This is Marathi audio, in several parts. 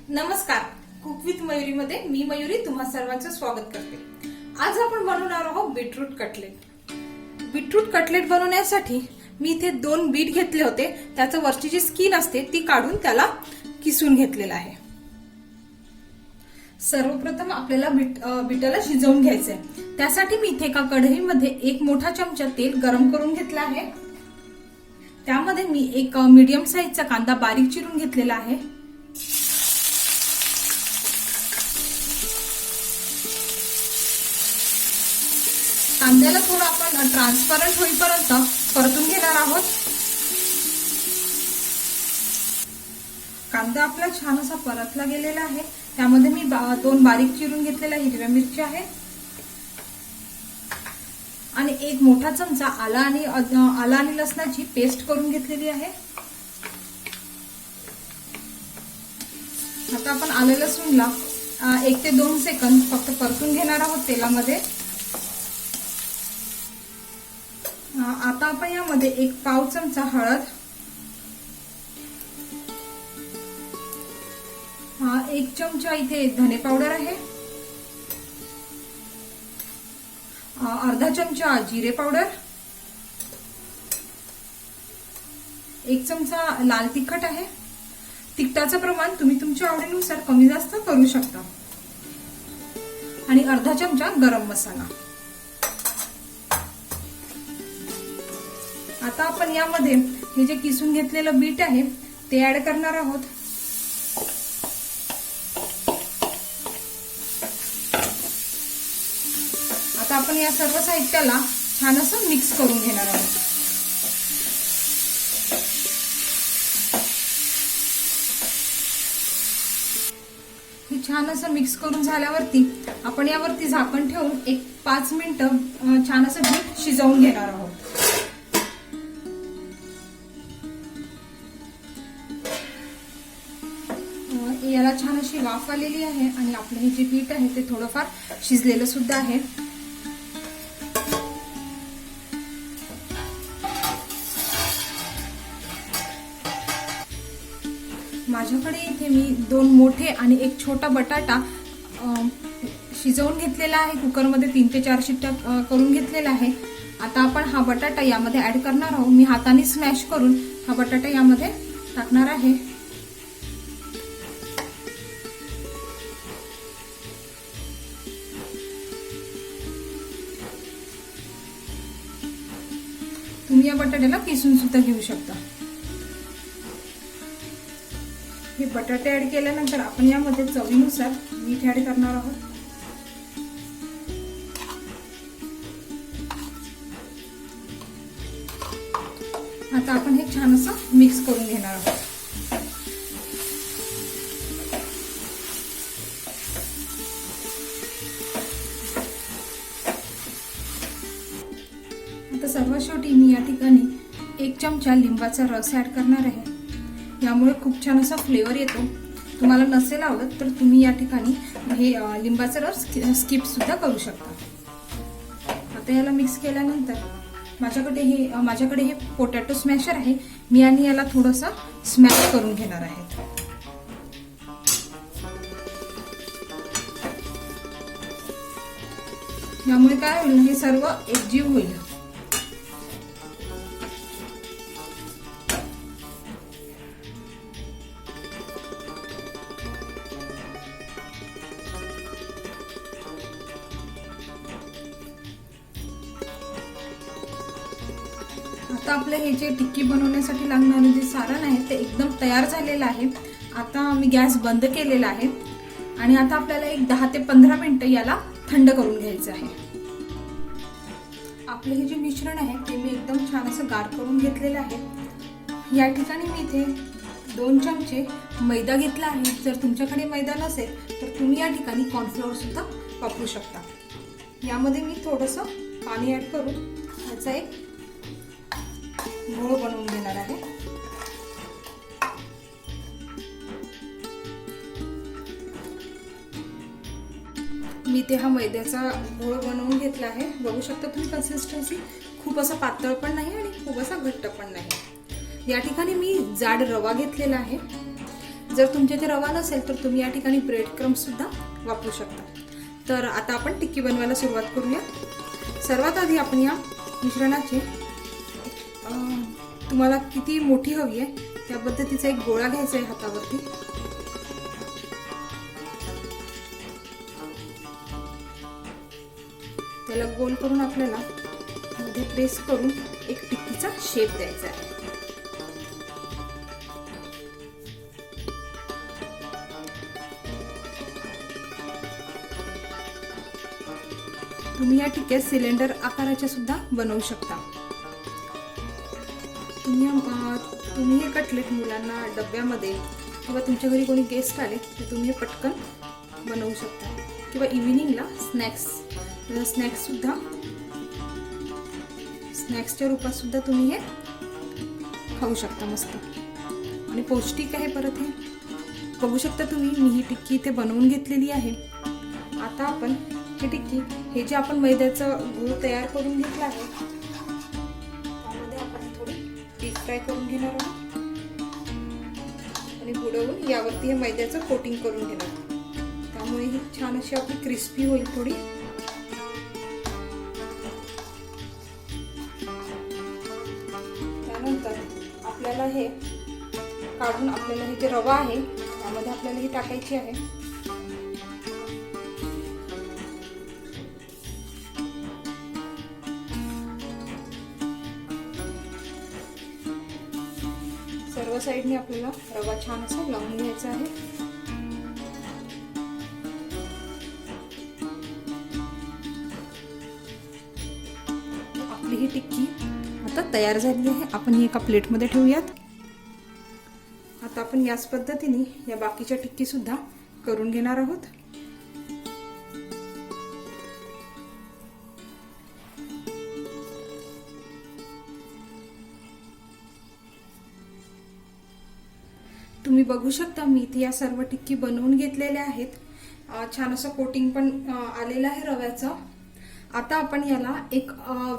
नमस्कार, कुक विथ मयुरी मध्ये मी मयुरी तुम्हा सर्वांचं स्वागत करते। आज आपण बनवणार आहोत बीटरूट कटलेट। बीटरूट कटलेट बनवण्यासाठी मी इथे 2 बीट घेतले होते, त्याचं वरची जी स्किन असते ती काढून त्याला किसून घेतलेला आहे। सर्वप्रथम आपल्याला बीटाला शिजवून घ्यायचंय। त्यासाठी मी इथे एका कढईमध्ये 1 मोठा चमचा तेल गरम करून घेतला आहे। त्यामध्ये मी एक मीडियम साईजचा कांदा बारीक चिरून घेतलेला आहे। कांद्याला थोडं आपण ट्रान्सपरंट होईपर्यंत परतून घेणार आहोत। कांदा आपला छान असा परतला गेलेला आहे। त्यामध्ये मी 2 बारीक चिरून घेतलेल्या हिरव्या मिरच्या आहेत आणि 1 मोठा चमचा आला आणि लसणाची पेस्ट करून घेतलेली आहे। आता आपण आलं लसूणला 1 ते 2 सेकंद फक्त परतून घेणार आहोत तेलामध्ये। आता आपण यामध्ये 1 पाव चमचा हळद, 1 चमचा इथे धने पावडर आहे, अर्धा चमचा जिरे पावडर, 1 चमचा लाल तिखट आहे। तिखटाचं प्रमाण तुम्ही तुमच्या आवडीनुसार कमी जास्त करू शकता आणि अर्धा चमचा गरम मसाला। आता आपण यामध्ये हे जे किसून घेतलेलं बीट आहे ते ऍड करणार आहोत। आता आपण या सर्व साहित्याला छान असं मिक्स करून घेणार आहोत। हे छान असं मिक्स करून झाल्यावरती आपण यावरती झाकण ठेवून 5 मिनिटं छान असं बीट शिजवून घेणार आहोत। याला छान अशी वाफ आलेली आहे आणि आपलं हे जे बीट आहे ते थोडंफार शिजलेलं सुद्धा आहे। माझ्याकडे इथे मी 2 मोठे आणि 1 छोटा बटाटा शिजवून घेतलेला आहे। कुकरमध्ये 3 ते 4 शिट्ट्या करून घेतलेला आहे। आता आपण हा बटाटा यामध्ये ऍड करणार आहोत। मी हाताने स्मॅश करून हा बटाटा यामध्ये टाकणार आहे। तुम्ही या बटाट्याला किसून सुद्धा घेऊ शकता। हे बटाटे ऍड केल्यानंतर आपण यामध्ये चवीनुसार मीठ ऍड करणार आहोत। आता आपण हे छान असं मिक्स करून घेणार आहोत। आता सर्वात शेवटी मी या ठिकाणी 1 चमचा लिंबाचा रस ऍड करणार आहे। यामुळे खूप छान असा फ्लेवर येतो। तुम्हाला नसेल आवडत तर तुम्ही या ठिकाणी हे लिंबाचा रस स्किप सुद्धा करू शकता। आता याला मिक्स केल्यानंतर माझ्याकडे हे पोटॅटो स्मॅशर आहे। मी आणि याला थोडंसं स्मॅश करून घेणार आहे। यामुळे काय होईल, हे सर्व एकजीव होईल। आता आपले हे जे टिक्की बनवण्यासाठी लागणारे जे सारण आहे ते एकदम तयार झालेलं आहे। आता मी गॅस बंद केलेला आहे आणि आता आपल्याला 10 ते 15 मिनिटं याला थंड करून घ्यायचं आहे। आपले हे जे मिश्रण आहे ते मी एकदम छान असं गार करून घेतलेलं आहे। या ठिकाणी मी इथे 2 चमचे मैदा घेतला आहे। जर तुमच्याकडे मैदा नसेल तर तुम्ही या ठिकाणी कॉर्नफ्लोअर सुद्धा वापरू शकता। यामध्ये मी थोडंसं पाणी ऍड करून याचा एक घोळ बनवून घेणार आहे। मी ते हा मैद्याचा घोळ बनवून घेतला आहे। बघू शकता तुम्ही कन्सिस्टन्सी खूप असा पातळ पण नाही आणि खूप असा घट्ट पण नाही। या ठिकाणी मी जाड रवा घेतलेला आहे। जर तुमच्या इथे रवा नसेल तर तुम्ही या ठिकाणी ब्रेड क्रम्स सुद्धा वापरू शकता. तर आता आपण टिक्की बनवायला सुरुवात करूया. सर्वात आधी आपण या मिश्रणाचे तुम्हाला किती मोठी हवी आहे त्या पद्धतीचा एक गोळा घ्यायचा आहे हातावरती. त्याला गोल करून आपल्याला मध्ये प्रेस करून एक टिक्कीचा शेप द्यायचा आहे. तुम्ही या टिक्क्या सिलेंडर आकाराच्या सुद्धा बनवू शकता. तुम्ही हे कटलेट मुलांना डब्यामध्ये किंवा तुमच्या घरी कोणी गेस्ट आले तर तुम्ही हे पटकन बनवू शकता किंवा इव्हिनिंगला स्नॅक्सच्या रूपात सुद्धा तुम्ही हे खाऊ शकता. मस्त आणि पौष्टिक आहे. परत हे बघू शकता तुम्ही, मी ही टिक्की इथे बनवून घेतलेली आहे. आता आपण ही टिक्की, हे जे आपण मैद्याचं गूळ तयार करून घेतलं आहे त्यामध्ये आपण थोडी डीप फ्राय करून घेणार आहोत आणि बुडवून यावरती हे मैद्याचं कोटिंग करून घेणार. त्यामुळे ही छान अशी आपली क्रिस्पी होईल थोडी. त्यानंतर आपल्याला हे काढून आपल्याला हे जे रवा आहे त्यामध्ये आपल्याला ही टाकायची आहे. सर्व साईडने आपल्याला रवा छान असा लावून घ्यायचा आहे. आपली ही टिक्की आता तयार झाली आहे. आपण ही एका प्लेटमध्ये ठेवूयात. आता आपण याच पद्धतीने या बाकीच्या टिक्की सुद्धा करून घेणार आहोत. तुम्ही बघू शकता मी इथे या सर्व टिक्की बनवून घेतलेल्या आहेत. छान असं कोटिंग पण आलेलं आहे रव्याचं. आता आपण याला एक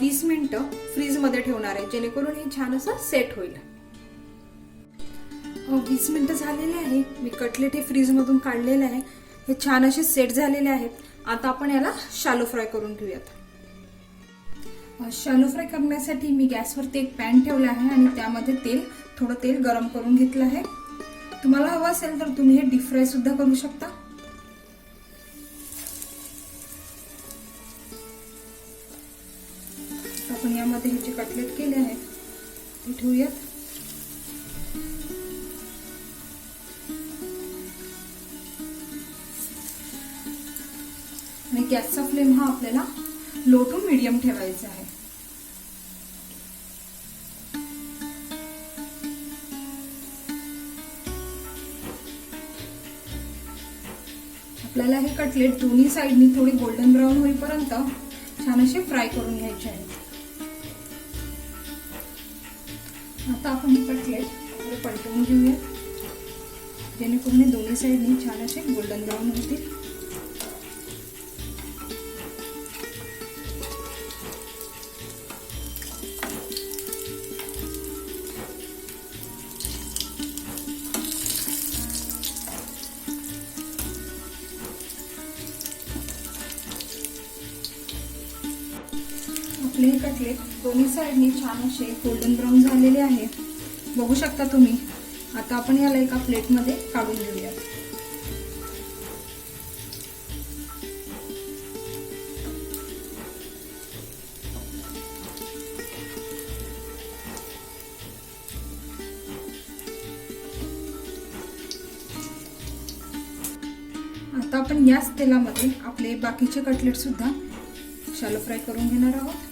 20 मिनिटं फ्रीजमध्ये ठेवणार आहे जेणेकरून हे छान असं सेट होईल. 20 मिनिटं झालेले आहे. मी कटलेट हे फ्रीजमधून काढलेले आहे. हे छान असे सेट झालेले आहेत. आता आपण याला शॅलो फ्राय करून घेऊयात. शॅलो फ्राय करण्यासाठी मी गॅसवरती एक पॅन ठेवला आहे आणि त्यामध्ये थोडं तेल गरम करून घेतलं आहे. तुम्हाला हवं असेल तर तुम्ही हे डीप फ्राय सुद्धा करू शकता. आपण यामध्ये हे जे कटलेट केले आहेत ते ठेवूयात. आणि गॅसचा फ्लेम हा आपल्याला लो टू मीडियम ठेवायचा आहे. आपल्याला हे कटलेट दोन्ही साईडनी थोडी गोल्डन ब्राऊन होईपर्यंत छान असे फ्राय करून घ्यायचे आहेत. आता आपण हे कटलेट पलटवून घेऊया जेणेकरून हे दोन्ही साईडनी छान असे गोल्डन ब्राऊन होतील. आपले हे कटलेट दोन्ही साईडनी छान असे गोल्डन ब्राऊन झालेले आहे. बघू शकता तुम्ही. आता आपण याला एका प्लेटमध्ये काढून घेऊया. आता आपण याच तेलामध्ये आपले बाकीचे कटलेट सुद्धा शॅलो फ्राय करून घेणार आहोत.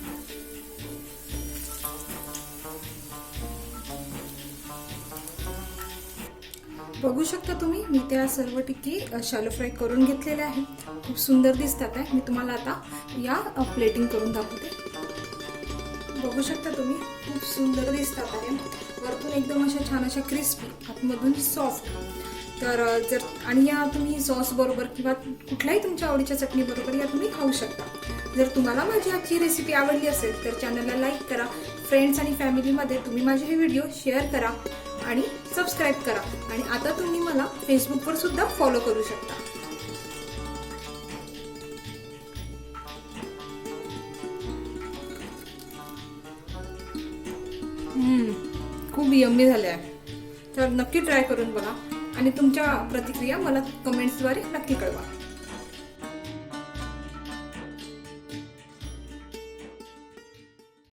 बघू शकता तुम्ही, मी त्या सर्व टिक्की शॅलो फ्राय करून घेतलेल्या आहेत. खूप सुंदर दिसतात आहे. मी तुम्हाला आता या प्लेटिंग करून दाखवते. बघू शकता तुम्ही, खूप सुंदर दिसतात आहे. वरतून एकदम अशा छान अशा क्रिस्पी, आतमधून सॉफ्ट. तर जर आणि या तुम्ही सॉस बरोबर किंवा कुठल्याही तुमच्या आवडीच्या चटणी बरोबर या तुम्ही खाऊ शकता. जर तुम्हाला माझी आजची रेसिपी आवडली असेल तर चॅनलला लाईक करा. फ्रेंड्स आणि फॅमिलीमध्ये तुम्ही माझे हे व्हिडिओ शेअर करा. आणि सबस्क्राईब करा. आणि आता तुम्ही मला फेसबुकवर सुद्धा फॉलो करू शकता. खूप यम्मी झाले आहे. तर नक्की ट्राय करून बघा आणि तुमच्या प्रतिक्रिया मला कमेंट्सद्वारे नक्की कळवा.